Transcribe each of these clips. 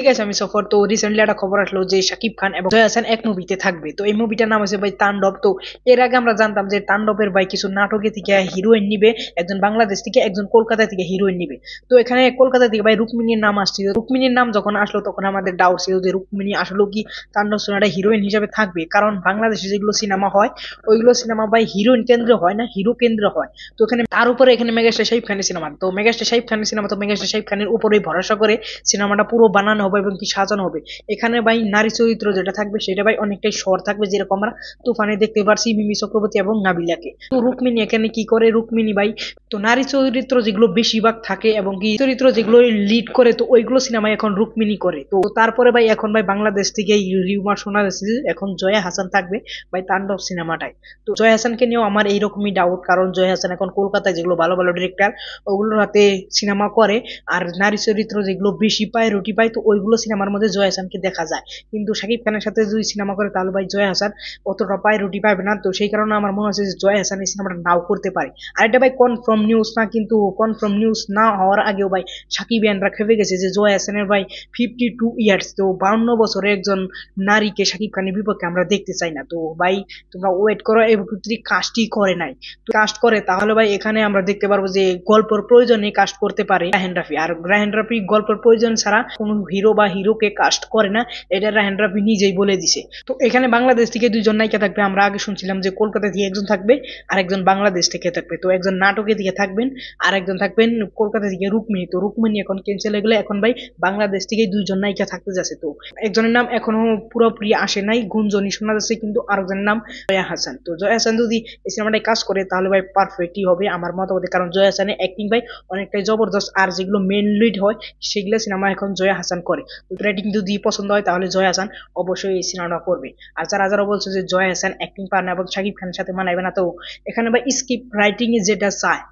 থেকে আছে আমি সফর। তো রিসেন্টলি একটা খবর আসলো যে শাকিব খান এবং জয় হাসান এক মুভিতে থাকবে। তো এই মুভিটার নাম হচ্ছে ভাই তাণ্ডব। তো এর আগে আমরা জানতাম যে তাণ্ডবের ভাই কিছু নাটকে থেকে হিরোইন নিবে, একজন বাংলাদেশ থেকে একজন কলকাতা থেকে হিরোইন নিবে। তো এখানে কলকাতা থেকে ভাই রুক্মিণীর নাম আসছিল। রুক্মিণীর নাম যখন আসলো তখন আমাদের ডাউট ছিল যে রুক্মিণী আসলে কি তাণ্ডব সিনেমাটা হিরোইন হিসেবে থাকবে, কারণ বাংলাদেশে যেগুলো সিনেমা হয় ওইগুলো সিনেমা ভাই হিরোইন কেন্দ্র হয় না, হিরো কেন্দ্র হয়। তো এখানে তার উপরে এখানে মেগাস্টার শাকিব খানের সিনেমা, তো মেগাস্টার শাকিব খানের সিনেমা, তো মেগাস্টার শাকিব খানের উপরেই ভরসা করে সিনেমাটা পুরো বানানো হবে এবং কি সাজানো হবে। এখানে ভাই নারী চরিত্র যেটা থাকবে সেটা ভাই অনেকটাই শর্ট থাকবে, যেরকম আমরা তুফানে দেখতে পারছি মিমি চক্রবর্তী এবং নাবিলাকে। তো রুক্মিণী এখানে কি করে, রুক্মিণী ভাই তো নারী চরিত্র যেগুলো বেশিরভাগ থাকে এবং কি চরিত্র যেগুলো লিড করে, তো ওইগুলো সিনেমায় এখন রুক্মিণী করে। তো তারপরে ভাই এখন ভাই বাংলাদেশ থেকে রিউমার শোনা যাচ্ছে যে এখন জয়া হাসান থাকবে ভাই তাণ্ডব সিনেমাটায়। তো জয় হাসানকে নিয়েও আমার এইরকমই ডাউট, কারণ জয় হাসান এখন কলকাতায় যেগুলো ভালো ভালো ডিরেক্টর ওগুলোর হাতে সিনেমা করে, আর নারী চরিত্র যেগুলো বেশি পায় রুটি পায়, তো ওইগুলো সিনেমার মধ্যে জয় হাসানকে দেখা যায়। কিন্তু শাকিব খানের সাথে যদি সিনেমা করে তাহলে ভাই জয় হাসান অতটা পায় রুটি পাবে না। তো সেই কারণে আমার মনে হচ্ছে যে জয় হাসান এই সিনেমাটা নাও করতে পারে। আর এটা ভাই কনফার্ম নিউজ না, কিন্তু কনফার্ম নিউজ না হওয়ার আগেও ভাই সাকিবিয়ানরা খেপে গেছে যে জয় হাসানের ভাই 52 ইয়ার্স, তো 52 বছরে একজন নারীকে শাকিব খানের বিপক্ষে আমরা দেখতে চাই না। তো ভাই তোমরা ওয়েট করো, এবং কাস্টই করে নাই। তো কাস্ট করে তাহলে ভাই এখানে আমরা দেখতে পারবো যে গল্পের প্রয়োজনে কাস্ট করতে পারে রাহেন রাফি, আর রাহেন রাফি গল্পের প্রয়োজন ছাড়া কোনো হিরো বা হিরোকে কাস্ট করে না, এটা রাহেন রাফি নিজেই বলে দিছে। তো এখানে বাংলাদেশ থেকে দুইজন নায়িকা থাকবে। আমরা আগে শুনছিলাম যে কলকাতা থেকে একজন থাকবে আর একজন বাংলাদেশ থেকে থাকবে। তো একজন নাটকে থেকে থাকবেন আর একজন থাকবেন কলকাতা থেকে রুক্মিণী। তো রুক্মিণী এখন ক্যান্সেল হয়ে গেলে এখন ভাই বাংলাদেশ থেকে দুইজন নায়িকা থাকতে যাচ্ছে। তো একজনের নাম এখনো পুরোপুরি আসে নাই, গুঞ্জনই শোনা যাচ্ছে, কিন্তু আরেকজনের নাম জয়া হাসান। তো জয়া হাসান যদি এই সিনেমাটায় কাজ করে তাহলে ভাই পারফেক্টই হবে আমার মতামতে, কারণ জয়া হাসানের অ্যাক্টিং ভাই অনেকটাই জবরদস্ত, আর যেগুলো মেন লিড হয় সেগুলো সিনেমা এখন জয়া হাসান করে। তো রেটিং যদি পছন্দ হয় তাহলে জয়া হাসান অবশ্যই এই সিনেমাটা করবে। আর যারা যারা বলছে যে জয়া হাসান অ্যাক্টিং পারে না এবং শাকিব খানের সাথে মানাবে না, তো এখানে ভাই স্ক্রিপ্ট রাইটিং এ যেটা চায়,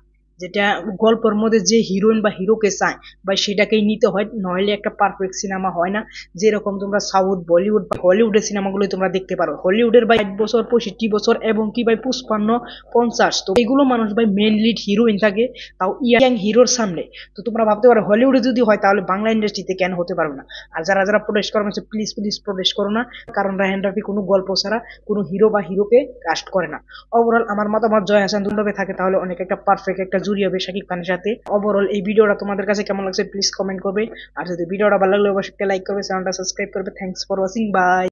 যেটা গল্পের মধ্যে যে হিরোইন বা হিরোকে চায় ভাই সেটাকেই নিতে হয়, নইলে একটা পারফেক্ট সিনেমা হয় না। যেরকম তোমরা সাউথ বলিউড বা হলিউডের সিনেমাগুলো তোমরা দেখতে পারো, হলিউডের ভাই 60 বছর 65 বছর এবং কি ভাই 55 50, তো এগুলো মানুষ ভাই মেন লিড হিরোইন থাকে, তাও ইয়াং হিরোর সামনে। তো তোমরা ভাবতে পারো হলিউডে যদি হয় তাহলে বাংলা ইন্ডাস্ট্রিতে কেন হতে পারবে না। আর যারা যারা প্রোটেস্ট করো প্লিজ প্লিজ প্রোটেস্ট করো না, কারণ রাহেন রাফি কোনো গল্প ছাড়া কোনো হিরো বা হিরোকে কাস্ট করে না। ওভারঅল আমার মতামত জয় হাসান দুর্লভে থাকে তাহলে অনেক একটা পারফেক্ট একটা জুড়ি হবে শাকিব খানের সাথে। ওভারঅল এই ভিডিওটা তোমাদের কাছে কেমন লাগছে প্লিজ কমেন্ট করবে, আর যদি ভিডিওটা ভালো লাগলে অবশ্যই লাইক করবে, চ্যানেলটা সাবস্ক্রাইব করবে। Thanks for watching, by.